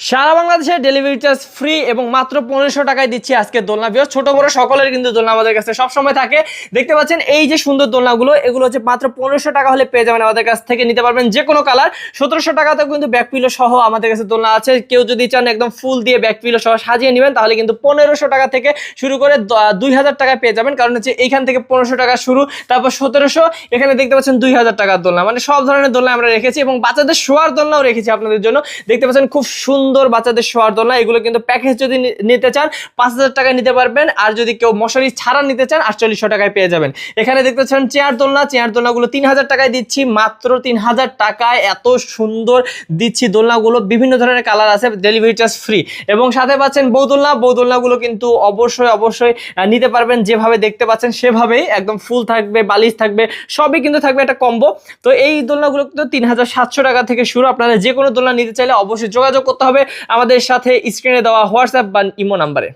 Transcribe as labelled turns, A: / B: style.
A: সারা বাংলাদেশে delivery charge free এবং মাত্র 1500 টাকায় দিচ্ছি আজকে দোলনা। ভিউয়ার্স, ছোট বড় সকলের কিন্তু দোলনা আমাদের কাছে সবসময় থাকে। দেখতে পাচ্ছেন এই যে সুন্দর দোলনাগুলো, এগুলো হচ্ছে মাত্র 1500 টাকা হলে পেয়ে যাবেন আমাদের কাছ থেকে। নিতে পারবেন যে কোনো কালার। 1700 টাকাতেও কিন্তু ব্যাক পিলো সহ আমাদের কাছে দোলনা আছে। কেউ যদি চান একদম ফুল দিয়ে ব্যাক পিলো সহ সাজিয়ে নেবেন, তাহলে কিন্তু 1500 টাকা থেকে শুরু করে 2000 টাকায় পেয়ে যাবেন। কারণ হচ্ছে এইখান থেকে 1500 টাকা শুরু, তারপর 1700, এখানে দেখতে পাচ্ছেন 2000 টাকার দোলনা। মানে সব ধরনের দোলনা আমরা রেখেছি এবং বাচ্চাদের শোয়ার দোলনাও রেখেছি আপনাদের জন্য। দেখতে পাচ্ছেন খুব সুন্দর বাচ্চাদের শোয়ার দোলনা। এগুলো কিন্তু প্যাকেজ যদি নিতে চান 5000 টাকায় নিতে পারবেন, আর যদি কেউ মশারি ছাড়া নিতে চান 4800 টাকায় পেয়ে যাবেন। এখানে দেখতে পাচ্ছেন চেয়ার দোলনা। চেয়ার দোলনাগুলো 3000 টাকায় দিচ্ছি, মাত্র 3000 টাকায় এত সুন্দর দিচ্ছি দোলনাগুলো। বিভিন্ন ধরনের কালার আছে, ডেলিভারি চার্জ ফ্রি। এবং সাথে পাচ্ছেন বৌদোলনা। বৌদোলনাগুলো কিন্তু অবশ্যই নিতে পারবেন, যেভাবে দেখতে পাচ্ছেন সেভাবেই একদম ফুল থাকবে, বালিশ থাকবে, সবই কিন্তু থাকবে একটা কম্বো। তো এই দোলনাগুলো কিন্তু 3700 টাকা থেকে শুরু। আপনারা যে কোনো দোলনা নিতে চাইলে অবশ্যই যোগাযোগ করতে হবে আমাদের সাথে স্ক্রিনে দেওয়া হোয়াটসঅ্যাপ বা ইমো নাম্বারে।